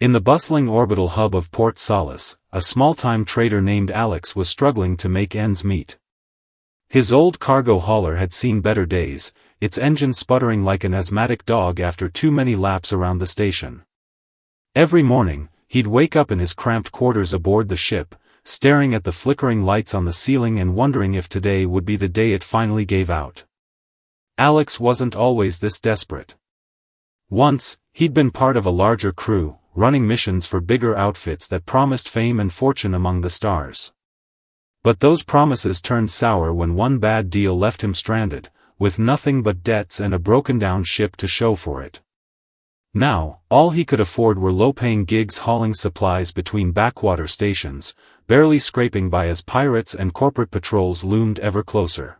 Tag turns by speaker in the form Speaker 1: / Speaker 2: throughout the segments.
Speaker 1: In the bustling orbital hub of Port Solace, a small-time trader named Alex was struggling to make ends meet. His old cargo hauler had seen better days, its engine sputtering like an asthmatic dog after too many laps around the station. Every morning, he'd wake up in his cramped quarters aboard the ship, staring at the flickering lights on the ceiling and wondering if today would be the day it finally gave out. Alex wasn't always this desperate. Once, he'd been part of a larger crew, running missions for bigger outfits that promised fame and fortune among the stars. But those promises turned sour when one bad deal left him stranded, with nothing but debts and a broken-down ship to show for it. Now, all he could afford were low-paying gigs hauling supplies between backwater stations, barely scraping by as pirates and corporate patrols loomed ever closer.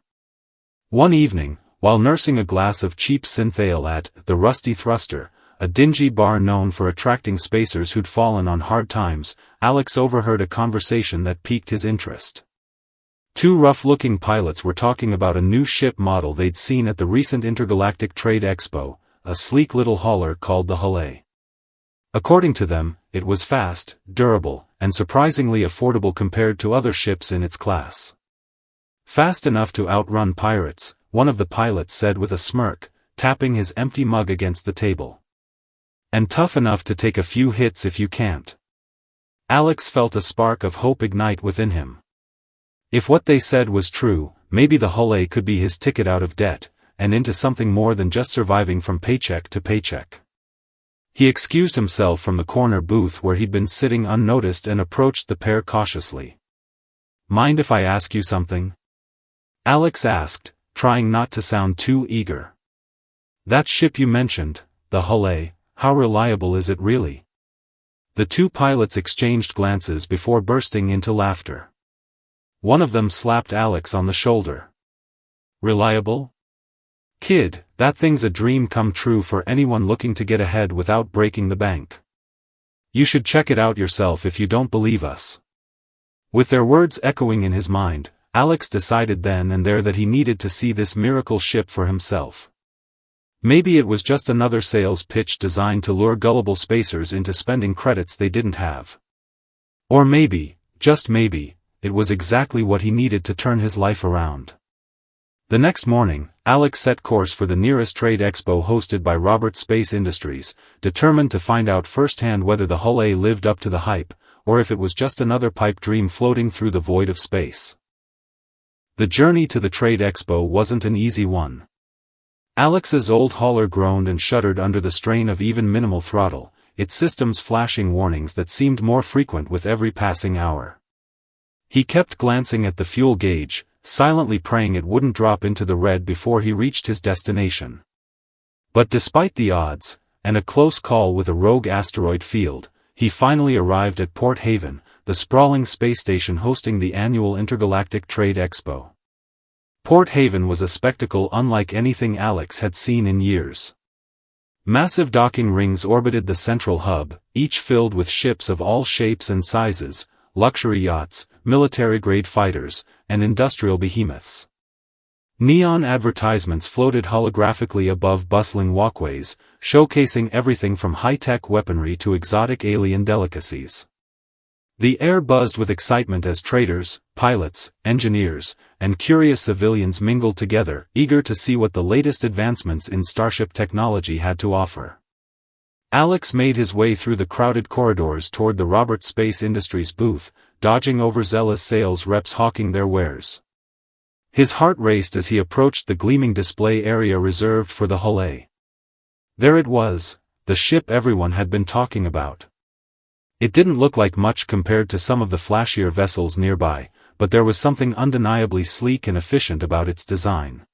Speaker 1: One evening, while nursing a glass of cheap synthale at the Rusty Thruster, a dingy bar known for attracting spacers who'd fallen on hard times, Alex overheard a conversation that piqued his interest. Two rough-looking pilots were talking about a new ship model they'd seen at the recent Intergalactic Trade Expo, a sleek little hauler called the Hull-A. According to them, it was fast, durable, and surprisingly affordable compared to other ships in its class. Fast enough to outrun pirates, one of the pilots said with a smirk, tapping his empty mug against the table. And tough enough to take a few hits if you can't. Alex felt a spark of hope ignite within him. If what they said was true, maybe the Hull-A could be his ticket out of debt, and into something more than just surviving from paycheck to paycheck. He excused himself from the corner booth where he'd been sitting unnoticed and approached the pair cautiously. "Mind if I ask you something?" Alex asked, trying not to sound too eager. "That ship you mentioned, the Hull-A, how reliable is it really?" The two pilots exchanged glances before bursting into laughter. One of them slapped Alex on the shoulder. "Reliable? Kid, that thing's a dream come true for anyone looking to get ahead without breaking the bank. You should check it out yourself if you don't believe us." With their words echoing in his mind, Alex decided then and there that he needed to see this miracle ship for himself. Maybe it was just another sales pitch designed to lure gullible spacers into spending credits they didn't have. Or maybe, just maybe, it was exactly what he needed to turn his life around. The next morning, Alex set course for the nearest trade expo hosted by Robert Space Industries, determined to find out firsthand whether the Hull-A lived up to the hype, or if it was just another pipe dream floating through the void of space. The journey to the trade expo wasn't an easy one. Alex's old hauler groaned and shuddered under the strain of even minimal throttle, its systems flashing warnings that seemed more frequent with every passing hour. He kept glancing at the fuel gauge, silently praying it wouldn't drop into the red before he reached his destination. But despite the odds, and a close call with a rogue asteroid field, he finally arrived at Port Haven, the sprawling space station hosting the annual Intergalactic Trade Expo. Port Haven was a spectacle unlike anything Alex had seen in years. Massive docking rings orbited the central hub, each filled with ships of all shapes and sizes, luxury yachts, military-grade fighters, and industrial behemoths. Neon advertisements floated holographically above bustling walkways, showcasing everything from high-tech weaponry to exotic alien delicacies. The air buzzed with excitement as traders, pilots, engineers, and curious civilians mingled together, eager to see what the latest advancements in starship technology had to offer. Alex made his way through the crowded corridors toward the Robert Space Industries booth, dodging overzealous sales reps hawking their wares. His heart raced as he approached the gleaming display area reserved for the Hull-A. There it was, the ship everyone had been talking about. It didn't look like much compared to some of the flashier vessels nearby, but there was something undeniably sleek and efficient about its design.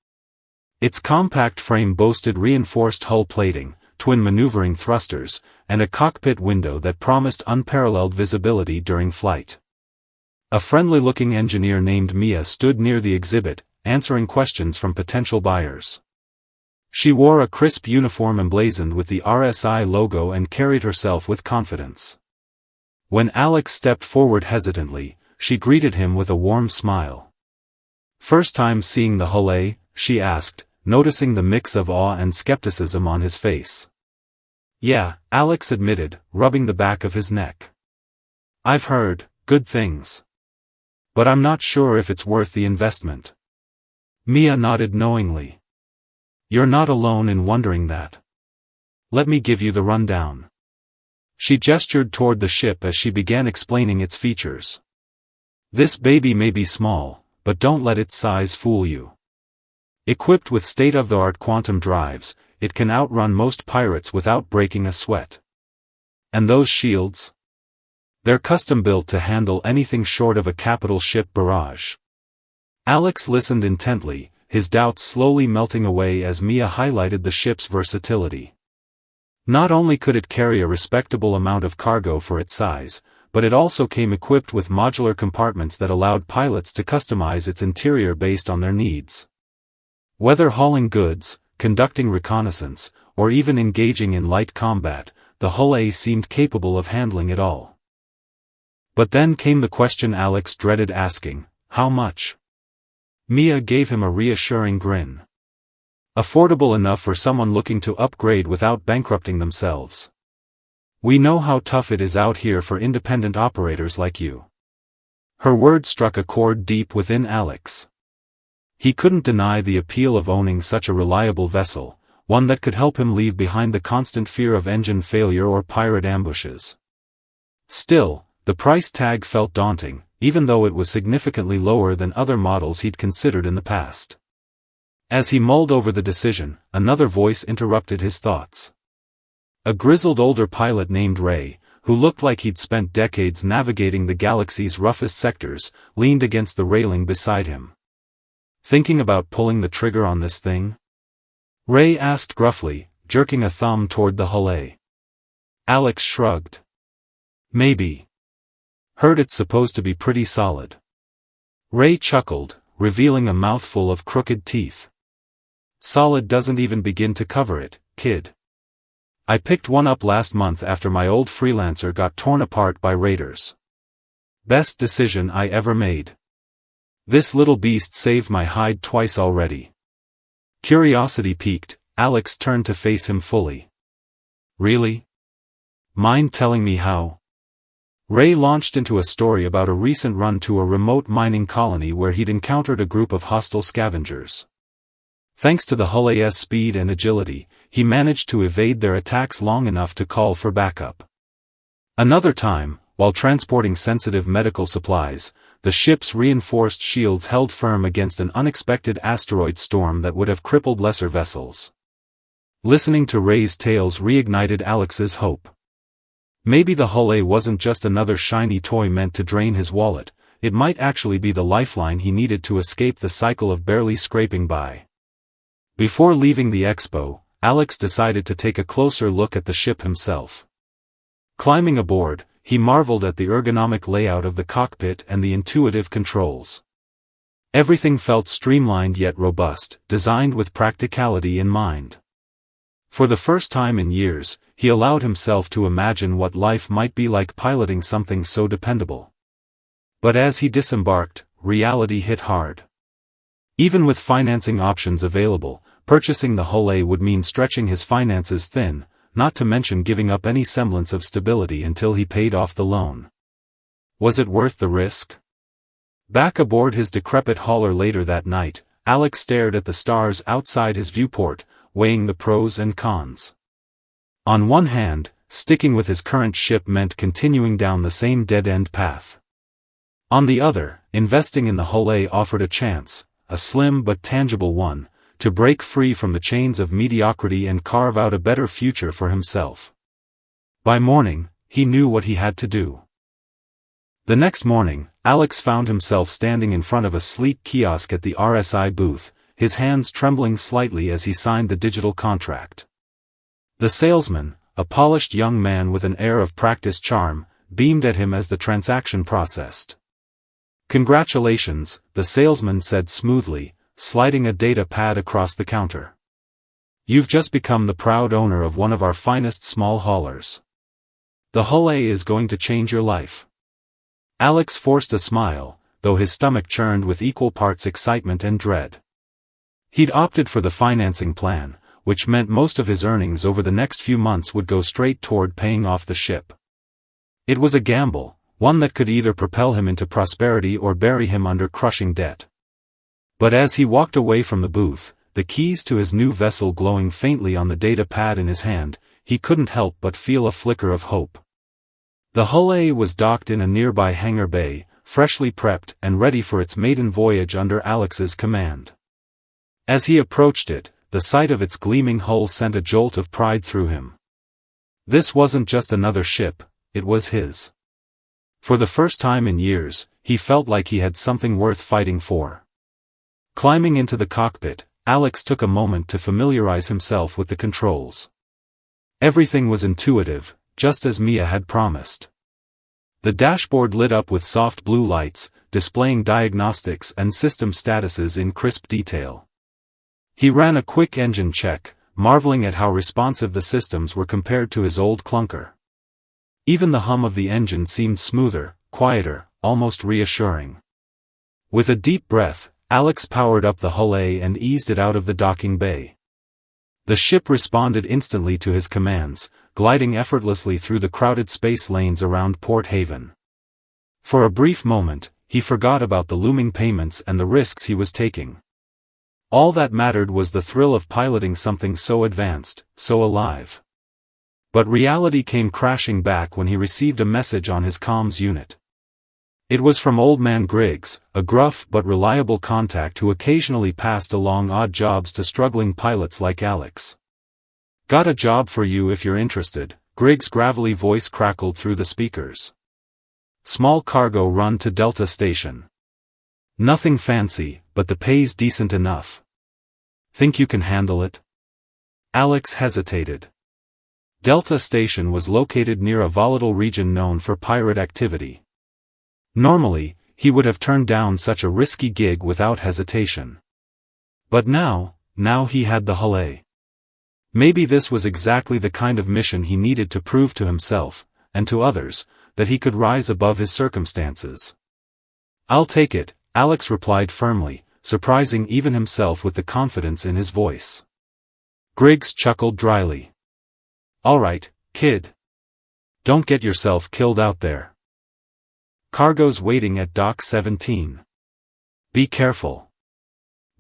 Speaker 1: Its compact frame boasted reinforced hull plating, twin maneuvering thrusters, and a cockpit window that promised unparalleled visibility during flight. A friendly-looking engineer named Mia stood near the exhibit, answering questions from potential buyers. She wore a crisp uniform emblazoned with the RSI logo and carried herself with confidence. When Alex stepped forward hesitantly, she greeted him with a warm smile. "First time seeing the Hull-A?" she asked, noticing the mix of awe and skepticism on his face. Yeah, Alex admitted, rubbing the back of his neck. I've heard good things. But I'm not sure if it's worth the investment. Mia nodded knowingly. You're not alone in wondering that. Let me give you the rundown. She gestured toward the ship as she began explaining its features. This baby may be small, but don't let its size fool you. Equipped with state-of-the-art quantum drives, it can outrun most pirates without breaking a sweat. And those shields? They're custom-built to handle anything short of a capital ship barrage. Alex listened intently, his doubts slowly melting away as Mia highlighted the ship's versatility. Not only could it carry a respectable amount of cargo for its size, but it also came equipped with modular compartments that allowed pilots to customize its interior based on their needs. Whether hauling goods, conducting reconnaissance, or even engaging in light combat, the Hull-A seemed capable of handling it all. But then came the question Alex dreaded asking: how much? Mia gave him a reassuring grin. Affordable enough for someone looking to upgrade without bankrupting themselves. We know how tough it is out here for independent operators like you. Her words struck a chord deep within Alex. He couldn't deny the appeal of owning such a reliable vessel, one that could help him leave behind the constant fear of engine failure or pirate ambushes. Still, the price tag felt daunting, even though it was significantly lower than other models he'd considered in the past. As he mulled over the decision, another voice interrupted his thoughts. A grizzled older pilot named Ray, who looked like he'd spent decades navigating the galaxy's roughest sectors, leaned against the railing beside him. Thinking about pulling the trigger on this thing? Ray asked gruffly, jerking a thumb toward the Hull-A. Alex shrugged. Maybe. Heard it's supposed to be pretty solid. Ray chuckled, revealing a mouthful of crooked teeth. Solid doesn't even begin to cover it, kid. I picked one up last month after my old freelancer got torn apart by raiders. Best decision I ever made. This little beast saved my hide twice already. Curiosity piqued, Alex turned to face him fully. Really? Mind telling me how? Ray launched into a story about a recent run to a remote mining colony where he'd encountered a group of hostile scavengers. Thanks to the Hull-A's speed and agility, he managed to evade their attacks long enough to call for backup. Another time, while transporting sensitive medical supplies, the ship's reinforced shields held firm against an unexpected asteroid storm that would have crippled lesser vessels. Listening to Ray's tales reignited Alex's hope. Maybe the Hull-A wasn't just another shiny toy meant to drain his wallet, it might actually be the lifeline he needed to escape the cycle of barely scraping by. Before leaving the expo, Alex decided to take a closer look at the ship himself. Climbing aboard, he marveled at the ergonomic layout of the cockpit and the intuitive controls. Everything felt streamlined yet robust, designed with practicality in mind. For the first time in years, he allowed himself to imagine what life might be like piloting something so dependable. But as he disembarked, reality hit hard. Even with financing options available, purchasing the Hull-A would mean stretching his finances thin, not to mention giving up any semblance of stability until he paid off the loan. Was it worth the risk? Back aboard his decrepit hauler later that night, Alex stared at the stars outside his viewport, weighing the pros and cons. On one hand, sticking with his current ship meant continuing down the same dead-end path. On the other, investing in the Hull-A offered a chance, a slim but tangible one, to break free from the chains of mediocrity and carve out a better future for himself. By morning, he knew what he had to do. The next morning, Alex found himself standing in front of a sleek kiosk at the RSI booth, his hands trembling slightly as he signed the digital contract. The salesman, a polished young man with an air of practiced charm, beamed at him as the transaction processed. "Congratulations," the salesman said smoothly, sliding a data pad across the counter. "You've just become the proud owner of one of our finest small haulers. The Hull-A is going to change your life." Alex forced a smile, though his stomach churned with equal parts excitement and dread. He'd opted for the financing plan, which meant most of his earnings over the next few months would go straight toward paying off the ship. It was a gamble, one that could either propel him into prosperity or bury him under crushing debt. But as he walked away from the booth, the keys to his new vessel glowing faintly on the data pad in his hand, he couldn't help but feel a flicker of hope. The Hull-A was docked in a nearby hangar bay, freshly prepped and ready for its maiden voyage under Alex's command. As he approached it, the sight of its gleaming hull sent a jolt of pride through him. This wasn't just another ship, it was his. For the first time in years, he felt like he had something worth fighting for. Climbing into the cockpit, Alex took a moment to familiarize himself with the controls. Everything was intuitive, just as Mia had promised. The dashboard lit up with soft blue lights, displaying diagnostics and system statuses in crisp detail. He ran a quick engine check, marveling at how responsive the systems were compared to his old clunker. Even the hum of the engine seemed smoother, quieter, almost reassuring. With a deep breath, Alex powered up the Hull-A and eased it out of the docking bay. The ship responded instantly to his commands, gliding effortlessly through the crowded space lanes around Port Haven. For a brief moment, he forgot about the looming payments and the risks he was taking. All that mattered was the thrill of piloting something so advanced, so alive. But reality came crashing back when he received a message on his comms unit. It was from Old Man Griggs, a gruff but reliable contact who occasionally passed along odd jobs to struggling pilots like Alex. "Got a job for you if you're interested," Griggs' gravelly voice crackled through the speakers. "Small cargo run to Delta Station. Nothing fancy, but the pay's decent enough. Think you can handle it?" Alex hesitated. Delta Station was located near a volatile region known for pirate activity. Normally, he would have turned down such a risky gig without hesitation. But now he had the Hull-A. Maybe this was exactly the kind of mission he needed to prove to himself, and to others, that he could rise above his circumstances. "I'll take it," Alex replied firmly, surprising even himself with the confidence in his voice. Griggs chuckled dryly. "All right, kid. Don't get yourself killed out there. Cargo's waiting at Dock 17. Be careful."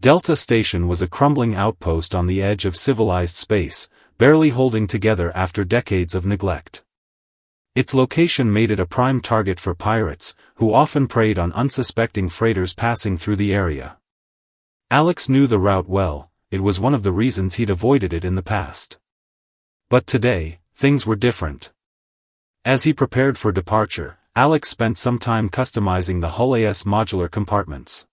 Speaker 1: Delta Station was a crumbling outpost on the edge of civilized space, barely holding together after decades of neglect. Its location made it a prime target for pirates, who often preyed on unsuspecting freighters passing through the area. Alex knew the route well, it was one of the reasons he'd avoided it in the past. But today, things were different. As he prepared for departure, Alex spent some time customizing the Hull-A's modular compartments.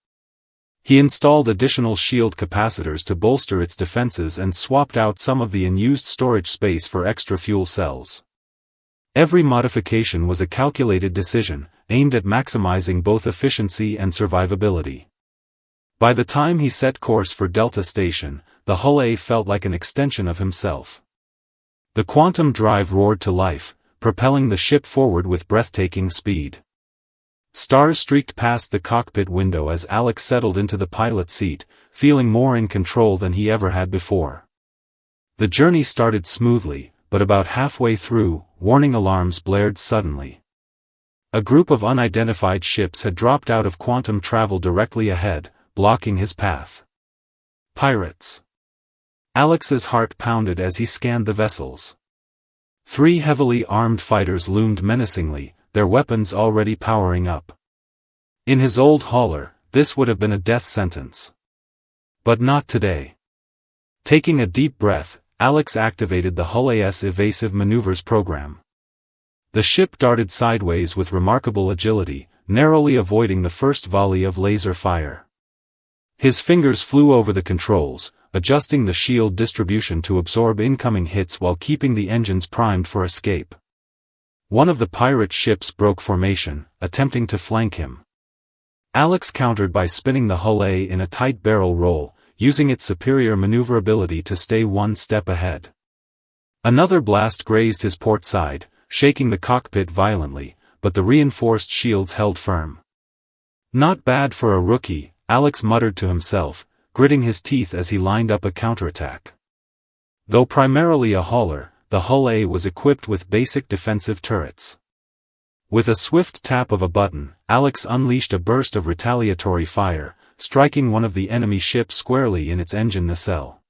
Speaker 1: He installed additional shield capacitors to bolster its defenses and swapped out some of the unused storage space for extra fuel cells. Every modification was a calculated decision, aimed at maximizing both efficiency and survivability. By the time he set course for Delta Station, the Hull-A felt like an extension of himself. The quantum drive roared to life, propelling the ship forward with breathtaking speed. Stars streaked past the cockpit window as Alex settled into the pilot seat, feeling more in control than he ever had before. The journey started smoothly, but about halfway through, warning alarms blared suddenly. A group of unidentified ships had dropped out of quantum travel directly ahead, blocking his path. Pirates. Alex's heart pounded as he scanned the vessels. 3 heavily armed fighters loomed menacingly, their weapons already powering up. In his old hauler, this would have been a death sentence. But not today. Taking a deep breath, Alex activated the Hull-A's evasive maneuvers program. The ship darted sideways with remarkable agility, narrowly avoiding the first volley of laser fire. His fingers flew over the controls, adjusting the shield distribution to absorb incoming hits while keeping the engines primed for escape. One of the pirate ships broke formation, attempting to flank him. Alex countered by spinning the Hull-A in a tight barrel roll, using its superior maneuverability to stay one step ahead. Another blast grazed his port side, shaking the cockpit violently, but the reinforced shields held firm. "Not bad for a rookie," Alex muttered to himself, gritting his teeth as he lined up a counterattack. Though primarily a hauler, the Hull-A was equipped with basic defensive turrets. With a swift tap of a button, Alex unleashed a burst of retaliatory fire, striking one of the enemy ships squarely in its engine nacelle.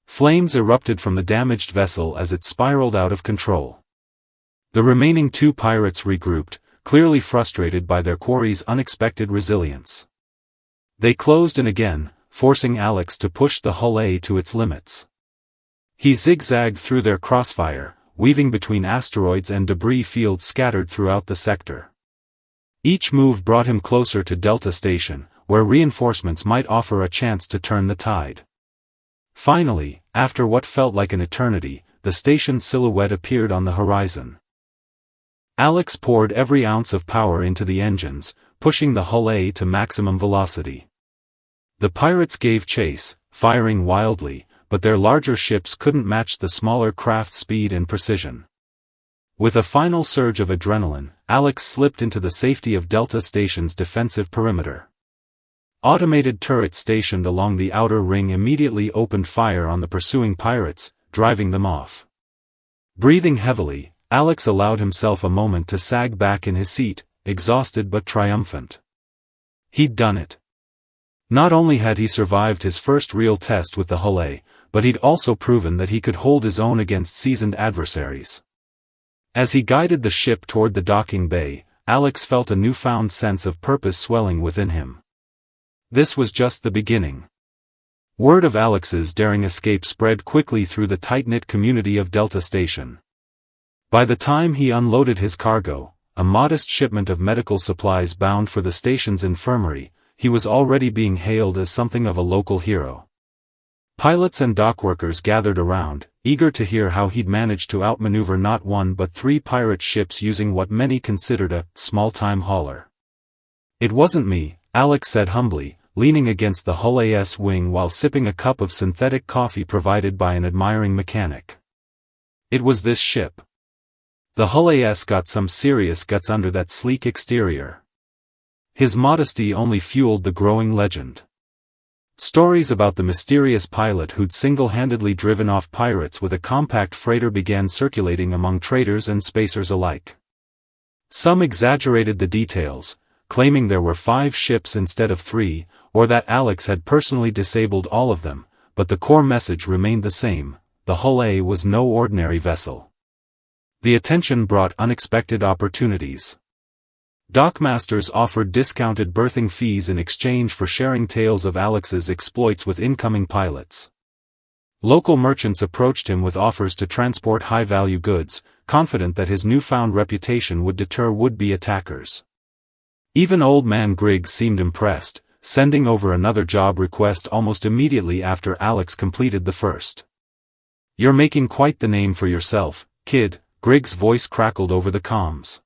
Speaker 1: Flames erupted from the damaged vessel as it spiraled out of control. The remaining 2 pirates regrouped, clearly frustrated by their quarry's unexpected resilience. They closed in again, forcing Alex to push the Hull-A to its limits. He zigzagged through their crossfire, weaving between asteroids and debris fields scattered throughout the sector. Each move brought him closer to Delta Station, where reinforcements might offer a chance to turn the tide. Finally, after what felt like an eternity, the station's silhouette appeared on the horizon. Alex poured every ounce of power into the engines, pushing the Hull-A to maximum velocity. The pirates gave chase, firing wildly, but their larger ships couldn't match the smaller craft's speed and precision. With a final surge of adrenaline, Alex slipped into the safety of Delta Station's defensive perimeter. Automated turrets stationed along the outer ring immediately opened fire on the pursuing pirates, driving them off. Breathing heavily, Alex allowed himself a moment to sag back in his seat, exhausted but triumphant. He'd done it. Not only had he survived his first real test with the Hull-A, but he'd also proven that he could hold his own against seasoned adversaries. As he guided the ship toward the docking bay, Alex felt a newfound sense of purpose swelling within him. This was just the beginning. Word of Alex's daring escape spread quickly through the tight-knit community of Delta Station. By the time he unloaded his cargo, a modest shipment of medical supplies bound for the station's infirmary, he was already being hailed as something of a local hero. Pilots and dockworkers gathered around, eager to hear how he'd managed to outmaneuver not 1 but 3 pirate ships using what many considered a small-time hauler. "It wasn't me," Alex said humbly, leaning against the Hull-A's wing while sipping a cup of synthetic coffee provided by an admiring mechanic. "It was this ship. The Hull-A's got some serious guts under that sleek exterior." His modesty only fueled the growing legend. Stories about the mysterious pilot who'd single-handedly driven off pirates with a compact freighter began circulating among traders and spacers alike. Some exaggerated the details, claiming there were 5 ships instead of 3, or that Alex had personally disabled all of them, but the core message remained the same: the Hull-A was no ordinary vessel. The attention brought unexpected opportunities. Dockmasters offered discounted berthing fees in exchange for sharing tales of Alex's exploits with incoming pilots. Local merchants approached him with offers to transport high-value goods, confident that his newfound reputation would deter would-be attackers. Even Old Man Griggs seemed impressed, sending over another job request almost immediately after Alex completed the first. "You're making quite the name for yourself, kid," Griggs' voice crackled over the comms.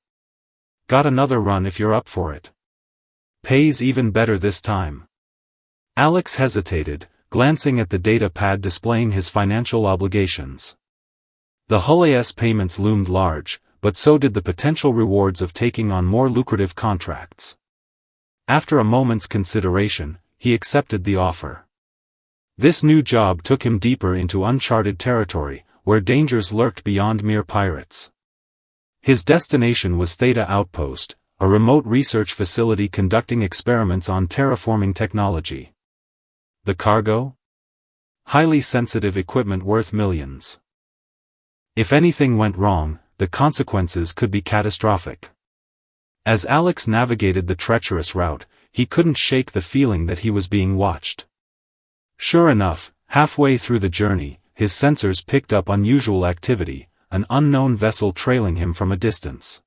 Speaker 1: "Got another run if you're up for it. Pays even better this time." Alex hesitated, glancing at the data pad displaying his financial obligations. The Hull-A's payments loomed large, but so did the potential rewards of taking on more lucrative contracts. After a moment's consideration, he accepted the offer. This new job took him deeper into uncharted territory, where dangers lurked beyond mere pirates. His destination was Theta Outpost, a remote research facility conducting experiments on terraforming technology. The cargo? Highly sensitive equipment worth millions. If anything went wrong, the consequences could be catastrophic. As Alex navigated the treacherous route, he couldn't shake the feeling that he was being watched. Sure enough, halfway through the journey, his sensors picked up unusual activity, an unknown vessel trailing him from a distance.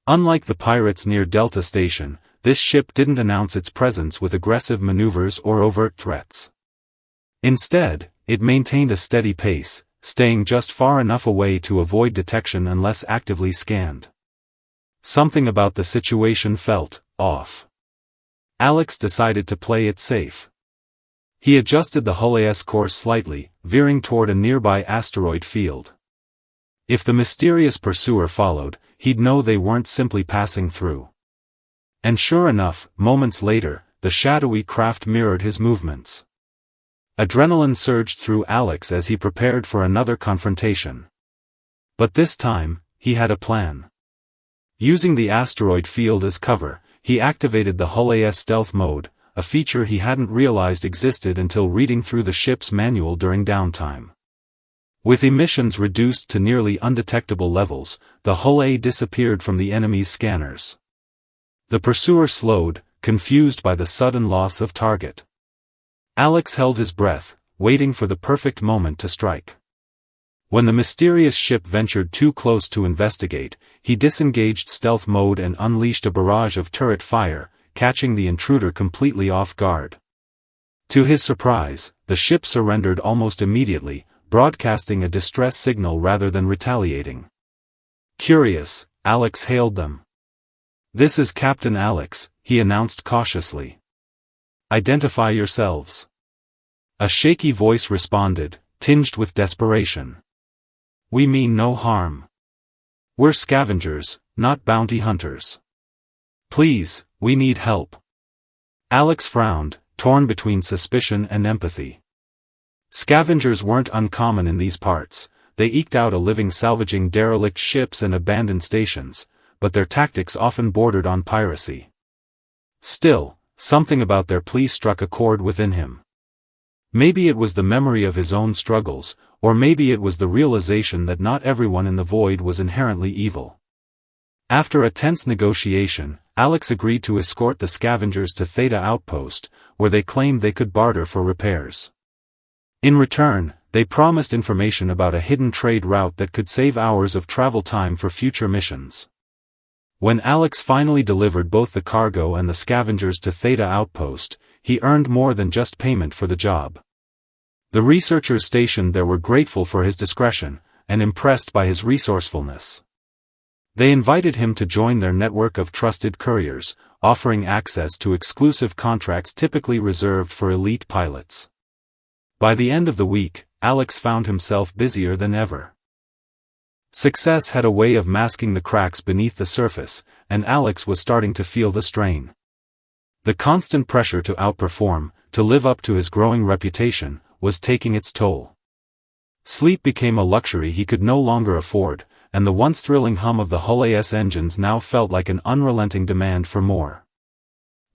Speaker 1: Unlike the pirates near Delta Station, this ship didn't announce its presence with aggressive maneuvers or overt threats. Instead, it maintained a steady pace, staying just far enough away to avoid detection unless actively scanned. Something about the situation felt off. Alex decided to play it safe. He adjusted the Hull-A's course slightly, veering toward a nearby asteroid field. If the mysterious pursuer followed, he'd know they weren't simply passing through. And sure enough, moments later, the shadowy craft mirrored his movements. Adrenaline surged through Alex as he prepared for another confrontation. But this time, he had a plan. Using the asteroid field as cover, he activated the Hull-A stealth mode, a feature he hadn't realized existed until reading through the ship's manual during downtime. With emissions reduced to nearly undetectable levels, the Hull-A disappeared from the enemy's scanners. The pursuer slowed, confused by the sudden loss of target. Alex held his breath, waiting for the perfect moment to strike. When the mysterious ship ventured too close to investigate, he disengaged stealth mode and unleashed a barrage of turret fire, catching the intruder completely off guard. To his surprise, the ship surrendered almost immediately, broadcasting a distress signal rather than retaliating. Curious, Alex hailed them. "This is Captain Alex," he announced cautiously. "Identify yourselves." A shaky voice responded, tinged with desperation. "We mean no harm. We're scavengers, not bounty hunters. Please, we need help." Alex frowned, torn between suspicion and empathy. Scavengers weren't uncommon in these parts. They eked out a living salvaging derelict ships and abandoned stations, but their tactics often bordered on piracy. Still, something about their plea struck a chord within him. Maybe it was the memory of his own struggles, or maybe it was the realization that not everyone in the void was inherently evil. After a tense negotiation, Alex agreed to escort the scavengers to Theta Outpost, where they claimed they could barter for repairs. In return, they promised information about a hidden trade route that could save hours of travel time for future missions. When Alex finally delivered both the cargo and the scavengers to Theta Outpost, he earned more than just payment for the job. The researchers stationed there were grateful for his discretion, and impressed by his resourcefulness. They invited him to join their network of trusted couriers, offering access to exclusive contracts typically reserved for elite pilots. By the end of the week, Alex found himself busier than ever. Success had a way of masking the cracks beneath the surface, and Alex was starting to feel the strain. The constant pressure to outperform, to live up to his growing reputation, was taking its toll. Sleep became a luxury he could no longer afford, and the once thrilling hum of the Hull-A's engines now felt like an unrelenting demand for more.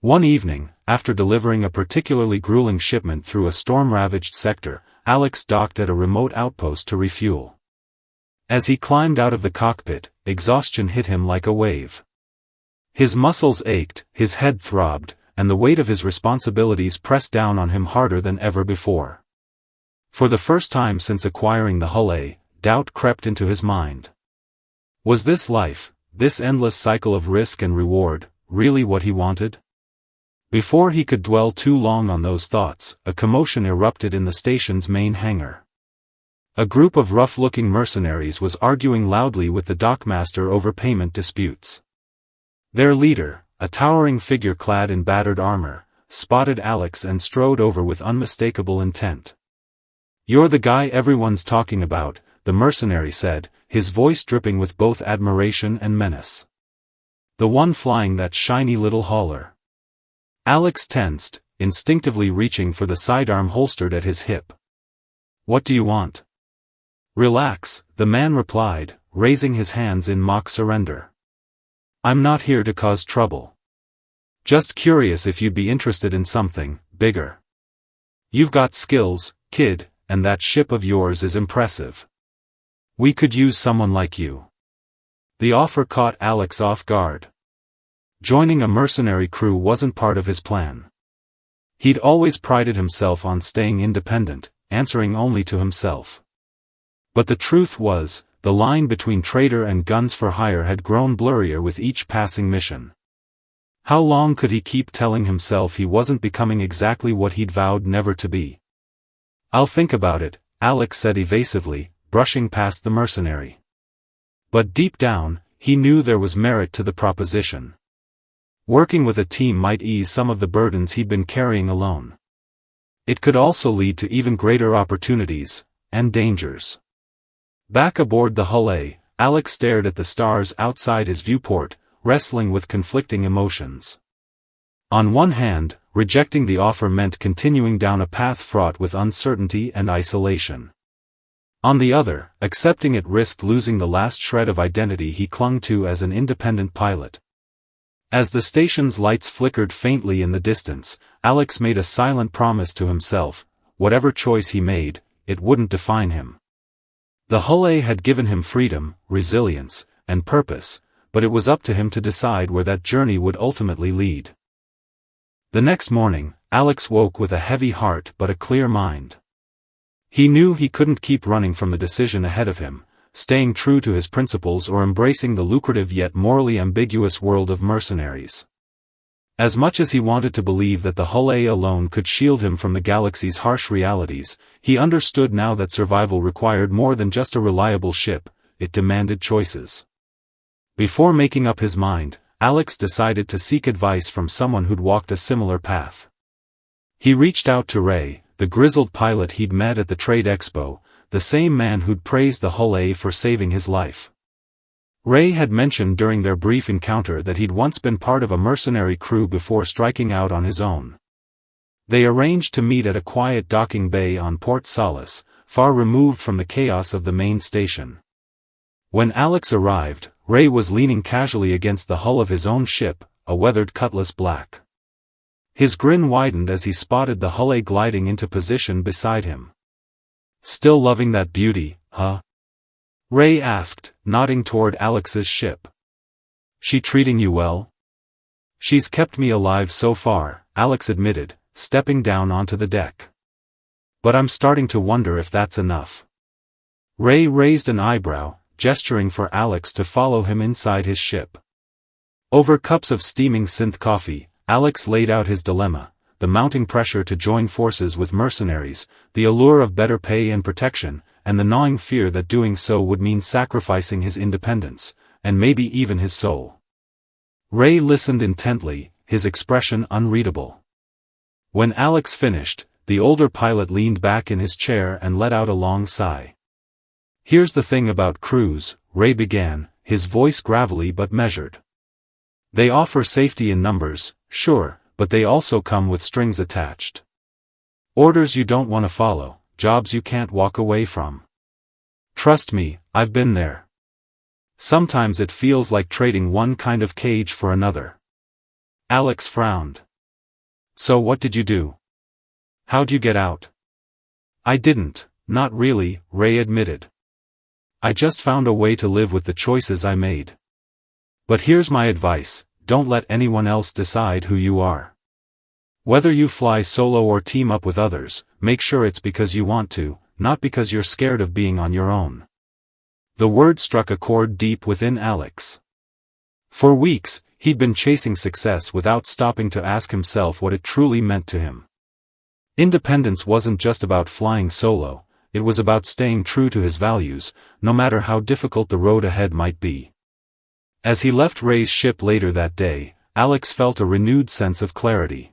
Speaker 1: One evening, after delivering a particularly grueling shipment through a storm-ravaged sector, Alex docked at a remote outpost to refuel. As he climbed out of the cockpit, exhaustion hit him like a wave. His muscles ached, his head throbbed, and the weight of his responsibilities pressed down on him harder than ever before. For the first time since acquiring the Hull-A, doubt crept into his mind. Was this life, this endless cycle of risk and reward, really what he wanted? Before he could dwell too long on those thoughts, a commotion erupted in the station's main hangar. A group of rough-looking mercenaries was arguing loudly with the dockmaster over payment disputes. Their leader, a towering figure clad in battered armor, spotted Alex and strode over with unmistakable intent. "You're the guy everyone's talking about," the mercenary said, his voice dripping with both admiration and menace. "The one flying that shiny little hauler." Alex tensed, instinctively reaching for the sidearm holstered at his hip. "What do you want?" "Relax," the man replied, raising his hands in mock surrender. "I'm not here to cause trouble. Just curious if you'd be interested in something bigger. You've got skills, kid, and that ship of yours is impressive. We could use someone like you." The offer caught Alex off guard. Joining a mercenary crew wasn't part of his plan. He'd always prided himself on staying independent, answering only to himself. But the truth was, the line between trader and guns for hire had grown blurrier with each passing mission. How long could he keep telling himself he wasn't becoming exactly what he'd vowed never to be? "I'll think about it," Alex said evasively, brushing past the mercenary. But deep down, he knew there was merit to the proposition. Working with a team might ease some of the burdens he'd been carrying alone. It could also lead to even greater opportunities, and dangers. Back aboard the Hull-A, Alex stared at the stars outside his viewport, wrestling with conflicting emotions. On one hand, rejecting the offer meant continuing down a path fraught with uncertainty and isolation. On the other, accepting it risked losing the last shred of identity he clung to as an independent pilot. As the station's lights flickered faintly in the distance, Alex made a silent promise to himself: whatever choice he made, it wouldn't define him. The Hull-A had given him freedom, resilience, and purpose, but it was up to him to decide where that journey would ultimately lead. The next morning, Alex woke with a heavy heart but a clear mind. He knew he couldn't keep running from the decision ahead of him, staying true to his principles or embracing the lucrative yet morally ambiguous world of mercenaries. As much as he wanted to believe that the Hull-A alone could shield him from the galaxy's harsh realities, he understood now that survival required more than just a reliable ship; it demanded choices. Before making up his mind, Alex decided to seek advice from someone who'd walked a similar path. He reached out to Ray, the grizzled pilot he'd met at the Trade Expo, the same man who'd praised the Hull-A for saving his life. Ray had mentioned during their brief encounter that he'd once been part of a mercenary crew before striking out on his own. They arranged to meet at a quiet docking bay on Port Solace, far removed from the chaos of the main station. When Alex arrived, Ray was leaning casually against the hull of his own ship, a weathered Cutlass Black. His grin widened as he spotted the Hull-A gliding into position beside him. "Still loving that beauty, huh?" Ray asked, nodding toward Alex's ship. "She treating you well?" "She's kept me alive so far," Alex admitted, stepping down onto the deck. "But I'm starting to wonder if that's enough." Ray raised an eyebrow, gesturing for Alex to follow him inside his ship. Over cups of steaming synth coffee, Alex laid out his dilemma: the mounting pressure to join forces with mercenaries, the allure of better pay and protection, and the gnawing fear that doing so would mean sacrificing his independence, and maybe even his soul. Ray listened intently, his expression unreadable. When Alex finished, the older pilot leaned back in his chair and let out a long sigh. "Here's the thing about crews," Ray began, his voice gravelly but measured. "They offer safety in numbers, sure, but they also come with strings attached. Orders you don't want to follow, jobs you can't walk away from. Trust me, I've been there. Sometimes it feels like trading one kind of cage for another." Alex frowned. "So what did you do? How'd you get out?" "I didn't, not really," Ray admitted. "I just found a way to live with the choices I made. But here's my advice: don't let anyone else decide who you are. Whether you fly solo or team up with others, make sure it's because you want to, not because you're scared of being on your own." The word struck a chord deep within Alex. For weeks, he'd been chasing success without stopping to ask himself what it truly meant to him. Independence wasn't just about flying solo, it was about staying true to his values, no matter how difficult the road ahead might be. As he left Ray's ship later that day, Alex felt a renewed sense of clarity.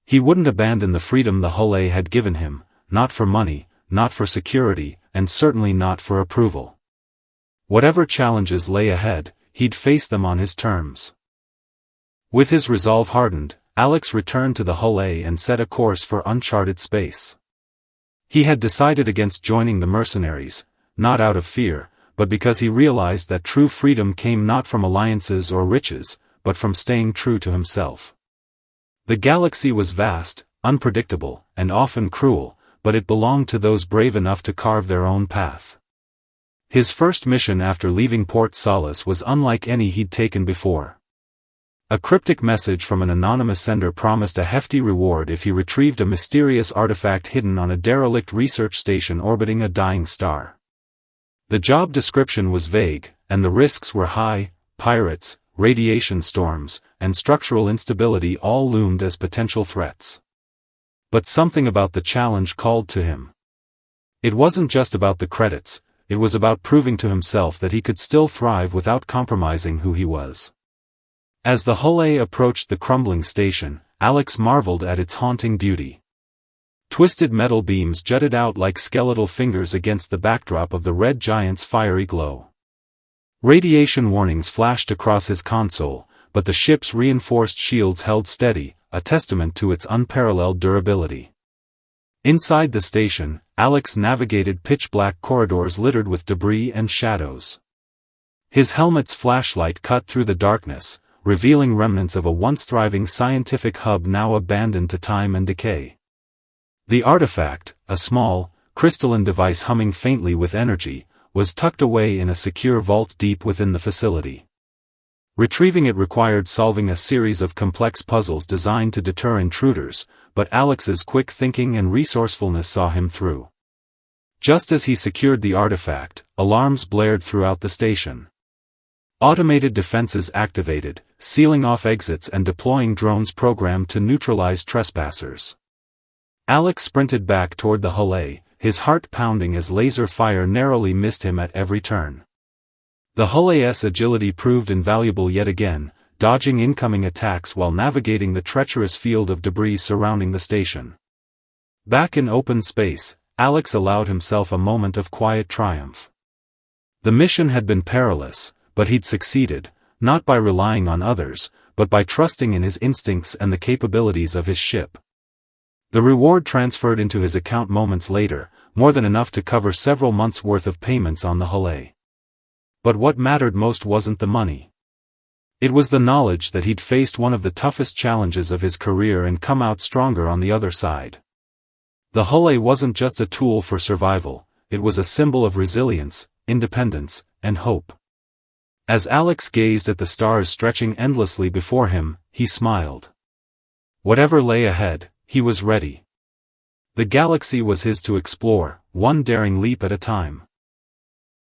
Speaker 1: He wouldn't abandon the freedom the Hull-A had given him, not for money, not for security, and certainly not for approval. Whatever challenges lay ahead, he'd face them on his terms. With his resolve hardened, Alex returned to the Hull-A and set a course for uncharted space. He had decided against joining the mercenaries, not out of fear, but because he realized that true freedom came not from alliances or riches, but from staying true to himself. The galaxy was vast, unpredictable, and often cruel, but it belonged to those brave enough to carve their own path. His first mission after leaving Port Solace was unlike any he'd taken before. A cryptic message from an anonymous sender promised a hefty reward if he retrieved a mysterious artifact hidden on a derelict research station orbiting a dying star. The job description was vague, and the risks were high: pirates, radiation storms, and structural instability all loomed as potential threats. But something about the challenge called to him. It wasn't just about the credits, it was about proving to himself that he could still thrive without compromising who he was. As the Hull-A approached the crumbling station, Alex marveled at its haunting beauty. Twisted metal beams jutted out like skeletal fingers against the backdrop of the red giant's fiery glow. Radiation warnings flashed across his console, but the ship's reinforced shields held steady, a testament to its unparalleled durability. Inside the station, Alex navigated pitch-black corridors littered with debris and shadows. His helmet's flashlight cut through the darkness, revealing remnants of a once-thriving scientific hub now abandoned to time and decay. The artifact, a small, crystalline device humming faintly with energy, was tucked away in a secure vault deep within the facility. Retrieving it required solving a series of complex puzzles designed to deter intruders, but Alex's quick thinking and resourcefulness saw him through. Just as he secured the artifact, alarms blared throughout the station. Automated defenses activated, sealing off exits and deploying drones programmed to neutralize trespassers. Alex sprinted back toward the Hull-A, his heart pounding as laser fire narrowly missed him at every turn. The Hull-A's agility proved invaluable yet again, dodging incoming attacks while navigating the treacherous field of debris surrounding the station. Back in open space, Alex allowed himself a moment of quiet triumph. The mission had been perilous, but he'd succeeded, not by relying on others, but by trusting in his instincts and the capabilities of his ship. The reward transferred into his account moments later, more than enough to cover several months' worth of payments on the Hull-A. But what mattered most wasn't the money. It was the knowledge that he'd faced one of the toughest challenges of his career and come out stronger on the other side. The Hull-A wasn't just a tool for survival, it was a symbol of resilience, independence, and hope. As Alex gazed at the stars stretching endlessly before him, he smiled. Whatever lay ahead, he was ready. The galaxy was his to explore, one daring leap at a time.